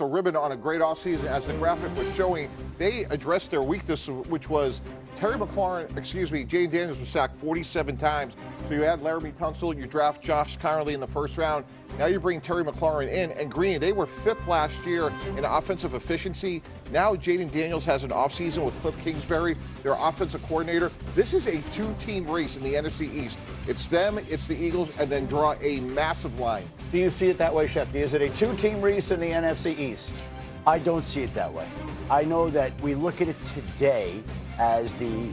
a ribbon on a great offseason. As the graphic was showing, they addressed their weakness, which was Jayden Daniels was sacked 47 times. So you add Laramie Tunsil, you draft Josh Connerly in the first round. Now you bring Terry McLaurin in. And Greeny, they were 5th last year in offensive efficiency. Now Jayden Daniels has an offseason with Cliff Kingsbury, their offensive coordinator. This is a 2-team race in the NFC East. It's them, it's the Eagles, and then draw a massive line. Do you see it that way, Schefter? Is it a 2-team race in the NFC East? I don't see it that way. I know that we look at it today as the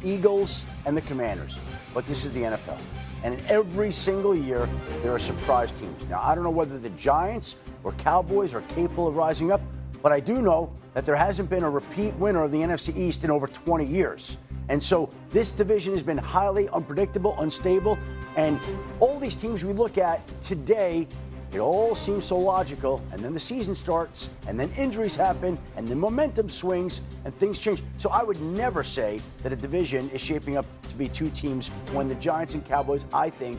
Eagles and the Commanders, but this is the NFL. And every single year, there are surprise teams. Now, I don't know whether the Giants or Cowboys are capable of rising up, but I do know that there hasn't been a repeat winner of the NFC East in over 20 years. And so this division has been highly unpredictable, unstable, and all these teams we look at today, it all seems so logical, and then the season starts, and then injuries happen, and then momentum swings, and things change. So I would never say that a division is shaping up to be 2 teams when the Giants and Cowboys, I think,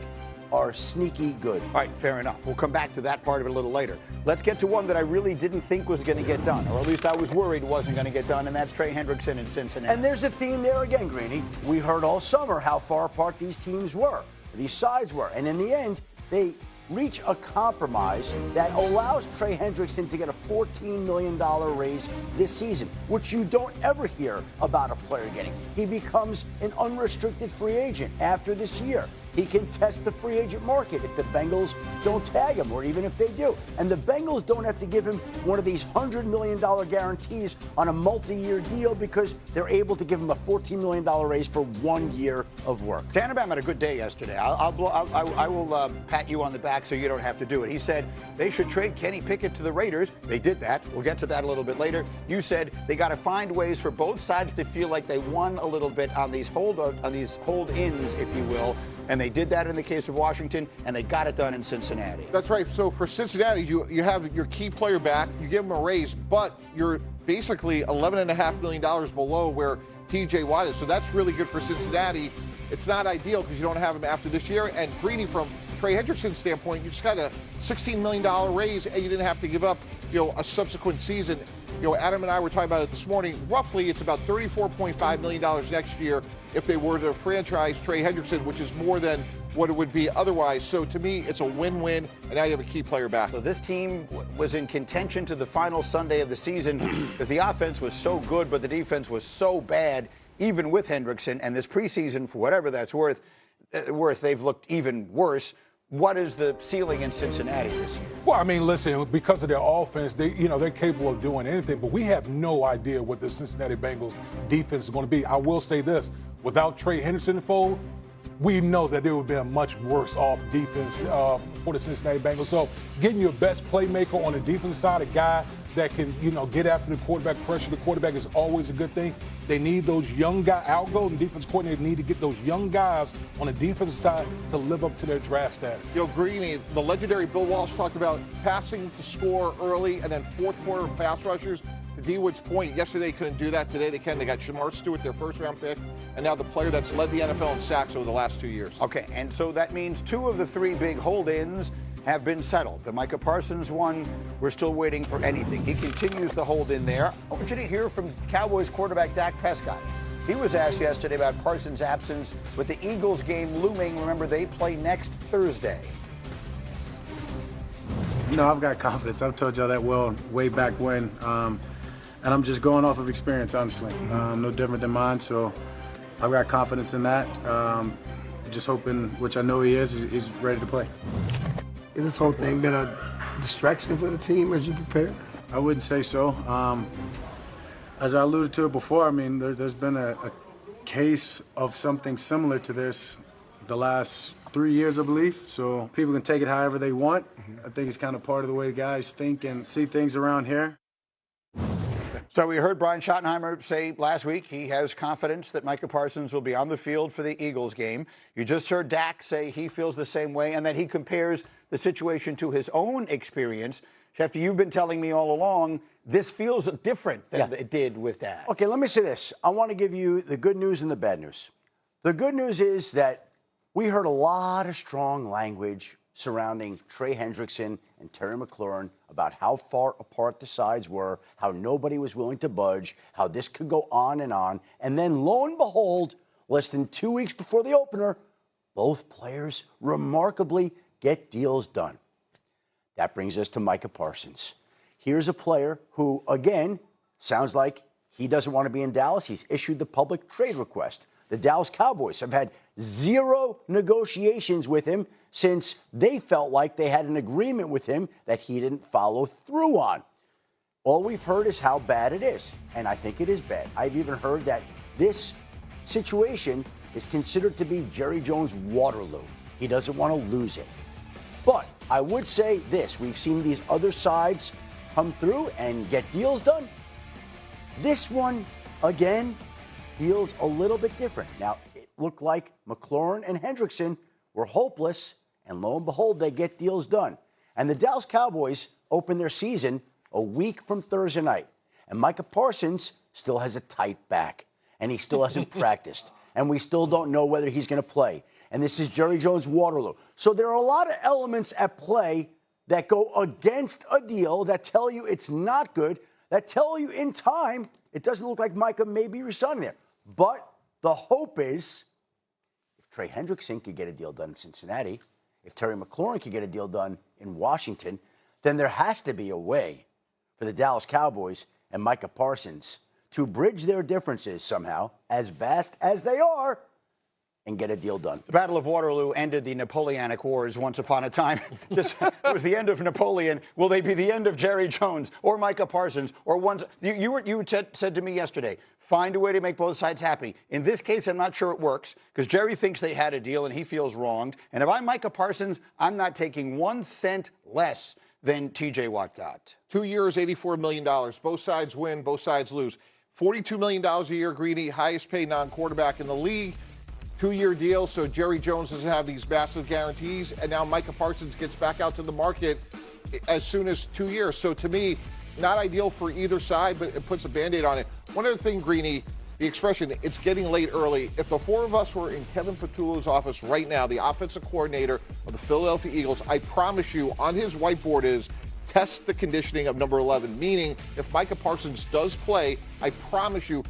are sneaky good. All right, fair enough. We'll come back to that part of it a little later. Let's get to one that I really didn't think was going to get done, or at least I was worried wasn't going to get done, and that's Trey Hendrickson in Cincinnati. And there's a theme there again, Greeny. We heard all summer how far apart these teams were, these sides were, and in the end, they reach a compromise that allows Trey Hendrickson to get a $14 million raise this season, which you don't ever hear about a player getting. He becomes an unrestricted free agent after this year. He can test the free agent market if the Bengals don't tag him, or even if they do. And the Bengals don't have to give him one of these $100 million guarantees on a multi-year deal because they're able to give him a $14 million raise for 1 year of work. Tannenbaum had a good day yesterday. I will pat you on the back so you don't have to do it. He said they should trade Kenny Pickett to the Raiders. They did that. We'll get to that a little bit later. You said they got to find ways for both sides to feel like they won a little bit on these hold-ins, if you will. And they did that in the case of Washington, and they got it done in Cincinnati. That's right. So for Cincinnati, you have your key player back, you give him a raise, but you're basically $11.5 million below where TJ Watt is. So that's really good for Cincinnati. It's not ideal because you don't have him after this year. And Greeny, from Trey Hendrickson's standpoint, you just got a $16 million raise, and you didn't have to give up, a subsequent season. Adam and I were talking about it this morning. Roughly, it's about $34.5 million next year if they were to franchise Trey Hendrickson, which is more than what it would be otherwise. So to me, it's a win-win, and now you have a key player back. So this team was in contention to the final Sunday of the season because the offense was so good, but the defense was so bad, even with Hendrickson. And this preseason, for whatever that's worth, they've looked even worse. What is the ceiling in Cincinnati this year? Well, I mean, listen, because of their offense, they're capable of doing anything, but we have no idea what the Cincinnati Bengals defense is going to be. I will say this, without Trey Hendrickson in the fold, we know that there would be a much worse off defense for the Cincinnati Bengals. So getting your best playmaker on the defensive side, a guy that can, get after the quarterback, pressure the quarterback, is always a good thing. They need those young guys. Algo and defense coordinators need to get those young guys on the defensive side to live up to their draft status. Greeny, the legendary Bill Walsh talked about passing to score early and then fourth quarter pass rushers. To D. Wood's point, yesterday they couldn't do that. Today they can. They got Shamar Stewart, their first-round pick, and now the player that's led the NFL in sacks over the last 2 years. Okay, and so that means 2 of the 3 big hold-ins have been settled. The Micah Parsons one, we're still waiting for anything. He continues the hold in there. I want you to hear from Cowboys quarterback Dak Prescott. He was asked yesterday about Parsons' absence with the Eagles game looming. Remember, they play next Thursday. No, I've got confidence. I've told y'all that way back when. And I'm just going off of experience, honestly. No different than mine, so I've got confidence in that. Just hoping, which I know he is, he's ready to play. Has this whole thing been a distraction for the team as you prepare? I wouldn't say so. As I alluded to it before, I mean, there's been a case of something similar to this the last 3 years, I believe. So people can take it however they want. I think it's kind of part of the way guys think and see things around here. So we heard Brian Schottenheimer say last week he has confidence that Micah Parsons will be on the field for the Eagles game. You just heard Dak say he feels the same way and that he compares the situation to his own experience. Schefter, you've been telling me all along this feels different than it did with Dak. Okay, let me say this. I want to give you the good news and the bad news. The good news is that we heard a lot of strong language surrounding Trey Hendrickson and Terry McLaurin about how far apart the sides were, how nobody was willing to budge, how this could go on. And then lo and behold, less than 2 weeks before the opener, both players remarkably get deals done. That brings us to Micah Parsons. Here's a player who, again, sounds like he doesn't want to be in Dallas. He's issued the public trade request. The Dallas Cowboys have had 0 negotiations with him since they felt like they had an agreement with him that he didn't follow through on. All we've heard is how bad it is, and I think it is bad. I've even heard that this situation is considered to be Jerry Jones' Waterloo. He doesn't want to lose it. But I would say this, we've seen these other sides come through and get deals done. This one, again, feels a little bit different. Now, it looked like McLaurin and Hendrickson were hopeless, and lo and behold, they get deals done. And the Dallas Cowboys open their season a week from Thursday night. And Micah Parsons still has a tight back, and he still hasn't practiced. And we still don't know whether he's going to play. And this is Jerry Jones' Waterloo. So there are a lot of elements at play that go against a deal, that tell you it's not good, that tell you in time it doesn't look like Micah may be resigning there. But the hope is if Trey Hendrickson could get a deal done in Cincinnati, if Terry McLaurin could get a deal done in Washington, then there has to be a way for the Dallas Cowboys and Micah Parsons to bridge their differences somehow, as vast as they are, and get a deal done. The Battle of Waterloo ended the Napoleonic Wars once upon a time. It was the end of Napoleon. Will they be the end of Jerry Jones or Micah Parsons? Or one? You said to me yesterday, find a way to make both sides happy. In this case, I'm not sure it works because Jerry thinks they had a deal and he feels wronged. And if I'm Micah Parsons, I'm not taking 1 cent less than TJ Watt got. 2 years, $84 million. Both sides win, both sides lose. $42 million a year, Greeny, highest paid non-quarterback in the league. 2-year deal, so Jerry Jones doesn't have these massive guarantees, and now Micah Parsons gets back out to the market as soon as 2 years. So to me, not ideal for either side, but it puts a Band-Aid on it. One other thing, Greeny, the expression, it's getting late early. If the 4 of us were in Kevin Petullo's office right now, the offensive coordinator of the Philadelphia Eagles, I promise you on his whiteboard is test the conditioning of number 11, meaning if Micah Parsons does play, I promise you